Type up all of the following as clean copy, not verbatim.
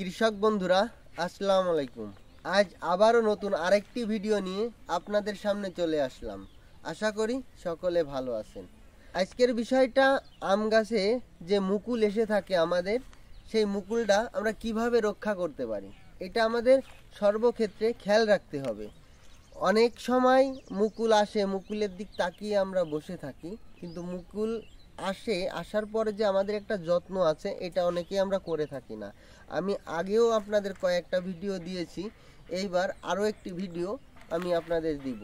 কৃষক বন্ধুরা আসসালামু আলাইকুম। আজ আবারও নতুন আরেকটি ভিডিও নিয়ে আপনাদের সামনে চলে আসলাম। আশা করি সকলে ভালো আছেন। আজকের বিষয়টা আম গাছে যে মুকুল এসে থাকে আমাদের, সেই মুকুলটা আমরা কিভাবে রক্ষা করতে পারি এটা আমাদের সর্বক্ষেত্রে খেয়াল রাখতে হবে। অনেক সময় মুকুল আসে, মুকুলের দিক তাকিয়ে আমরা বসে থাকি, কিন্তু মুকুল আসার পরে যে আমাদের একটা যত্ন আছে এটা অনেকেই আমরা করে থাকি না। আমি আগেও আপনাদের কয়েকটা ভিডিও দিয়েছি, এইবার আরও একটি ভিডিও আমি আপনাদের দিব।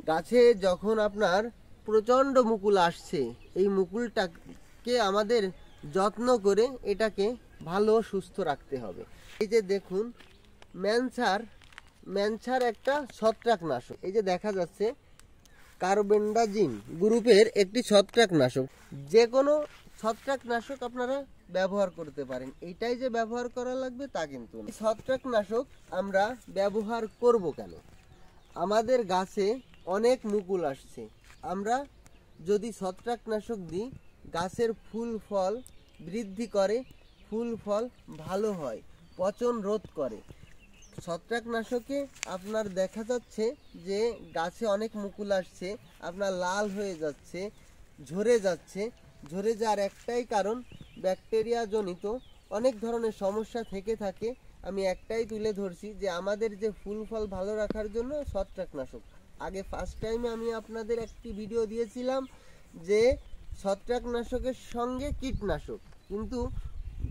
গাছে যখন আপনার প্রচণ্ড মুকুল আসছে, এই মুকুলটাকে আমাদের যত্ন করে এটাকে ভালো সুস্থ রাখতে হবে। এই যে দেখুন, ম্যানসার একটা ছত্রাকনাশক, এই যে দেখা যাচ্ছে কার্বেন্ডাজিম গ্রুপের একটি ছত্রাকনাশক। যে কোনো ছত্রাকনাশক আপনারা ব্যবহার করতে পারেন, এইটাই যে ব্যবহার করা লাগবে তা কিন্তু না। ছত্রাকনাশক আমরা ব্যবহার করব কেন? আমাদের গাছে অনেক মুকুল আসছে, আমরা যদি ছত্রাকনাশক দিই গাছের ফুল ফল বৃদ্ধি করে, ফুল ফল ভালো হয়, পচন রোধ করে। ছত্রাকনাশকে আপনার দেখা যাচ্ছে যে গাছে অনেক মুকুল আসছে, আপনার লাল হয়ে যাচ্ছে, ঝরে যাওয়ার একটাই কারণ ব্যাকটেরিয়া জনিত অনেক ধরনের সমস্যা থেকে থাকে। আমি একটাই তুলে ধরছি যে আমাদের যে ফুল ফল ভালো রাখার জন্য ছত্রাকনাশক। আগে ফার্স্ট টাইমে আমি আপনাদের একটি ভিডিও দিয়েছিলাম যে ছত্রাকনাশকের সঙ্গে কীটনাশক, কিন্তু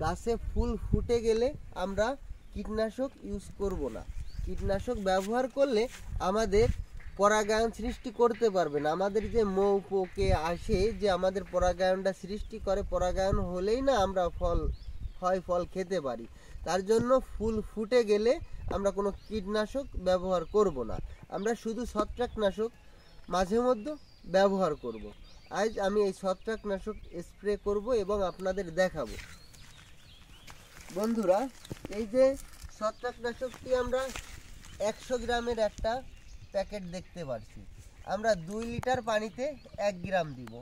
গাছে ফুল ফুটে গেলে আমরা কীটনাশক ইউজ করব না। কীটনাশক ব্যবহার করলে আমাদের পরাগায়ন সৃষ্টি করতে পারবে না। আমাদের যে মৌ পোকে আসে যে আমাদের পরাগায়নটা সৃষ্টি করে, পরাগায়ন হলেই না আমরা ফল খেতে পারি। তার জন্য ফুল ফুটে গেলে আমরা কোনো কীটনাশক ব্যবহার করব না, আমরা শুধু ছত্রাকনাশক মাঝে মধ্যে ব্যবহার করব। আজ আমি এই ছত্রাকনাশক স্প্রে করব এবং আপনাদের দেখাবো। বন্ধুরা, এই যে ছত্রাকনাশকটি আমরা 100 গ্রামের একটা প্যাকেট দেখতে পাচ্ছি। আমরা 2 লিটার পানিতে 1 গ্রাম দিব,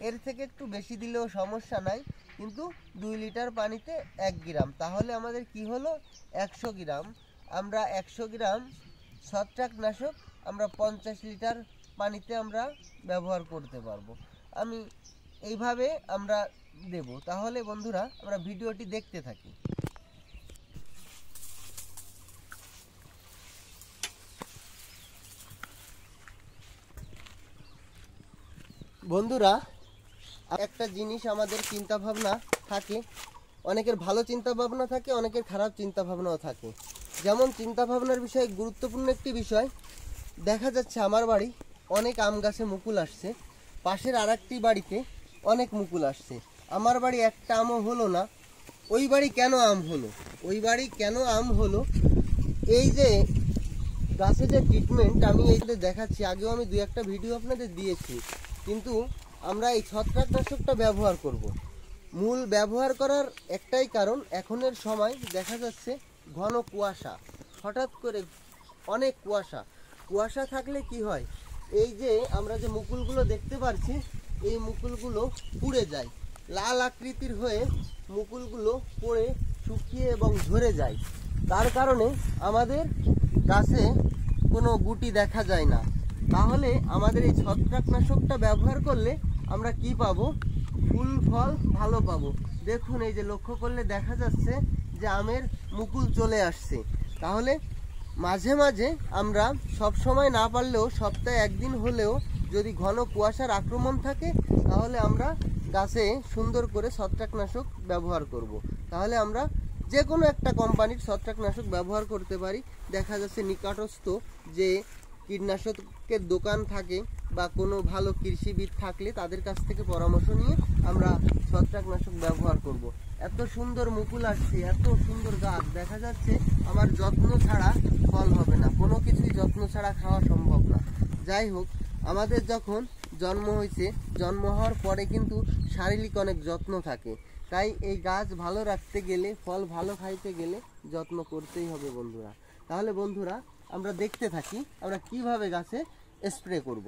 এর থেকে একটু বেশি দিলেও সমস্যা নাই, কিন্তু 2 লিটার পানিতে 1 গ্রাম, তাহলে আমাদের কি হলো 100 গ্রাম। আমরা 100 গ্রাম ছত্রাকনাশক আমরা 50 লিটার পানিতে আমরা ব্যবহার করতে পারবো। আমি এইভাবে আমরা দেব। তাহলে বন্ধুরা আমরা ভিডিওটি দেখতে থাকি। বন্ধুরা, একটা জিনিস আমাদের চিন্তা ভাবনা থাকে, অনেকের ভালো চিন্তা ভাবনা থাকে, অনেকের খারাপ চিন্তা ভাবনাও থাকে। যেমন চিন্তা ভাবনার বিষয় গুরুত্বপূর্ণ একটি বিষয়, দেখা যাচ্ছে আমার বাড়ি অনেক আম গাছে মুকুল আসছে, পাশের আরেকটি বাড়িতে অনেক মুকুল আসছে, আমার বাড়ি একটা আমও হলো না। ওই বাড়ি কেন আম হলো? এই যে গাছে যে ট্রিটমেন্ট আমি এইটা দেখাচ্ছি, আগেও আমি 2-1টা ভিডিও আপনাদের দিয়েছি, কিন্তু আমরা এই ছত্রাকনাশকটা ব্যবহার করব। মূল ব্যবহার করার একটাই কারণ, এখনের সময় দেখা যাচ্ছে ঘন কুয়াশা, হঠাৎ করে অনেক কুয়াশা থাকলে কি হয়, এই যে আমরা যে মুকুলগুলো দেখতে পাচ্ছি এই মুকুলগুলো পুড়ে যায়, লাল আকৃতির হয়ে মুকুলগুলো পড়ে শুকিয়ে এবং ঝরে যায়। তার কারণে আমাদের গাছে কোনো গুটি দেখা যায় না। তাহলে আমাদের এই ছত্রাকনাশকটা ব্যবহার করলে আমরা কি পাবো? ফুল ফল ভালো পাবো। দেখুন, এই যে লক্ষ্য করলে দেখা যাচ্ছে যে আমের মুকুল চলে আসছে। তাহলে মাঝে মাঝে আমরা সব সময় না পারলেও সপ্তাহে 1 দিন হলেও যদি ঘন কুয়াশার আক্রমণ থাকে, তাহলে আমরা গাছে সুন্দর করে ছত্রাকনাশক ব্যবহার করব। তাহলে আমরা যে কোনো একটা কোম্পানির ছত্রাকনাশক ব্যবহার করতে পারি। দেখা যাচ্ছে নিকটস্থ যে কীটনাশকের দোকান থাকে বা কোনো ভালো কৃষিবিদ থাকলে তাদের কাছ থেকে পরামর্শ নিয়ে আমরা ছত্রাকনাশক ব্যবহার করব। এত সুন্দর মুকুল আসছে, এত সুন্দর গাছ, দেখা যাচ্ছে আমার যত্ন ছাড়া ফল হবে না, কোনো কিছুই যত্ন ছাড়া খাওয়া সম্ভব না। যাই হোক, আমাদের যখন জন্ম হয়েছে, জন্ম হওয়ার পরে কিন্তু শারীরিক অনেক যত্ন থাকে, তাই এই গাছ ভালো রাখতে গেলে, ফল ভালো খাইতে গেলে যত্ন করতেই হবে বন্ধুরা। তাহলে বন্ধুরা আমরা দেখতে থাকি আমরা কিভাবে গাছে স্প্রে করব।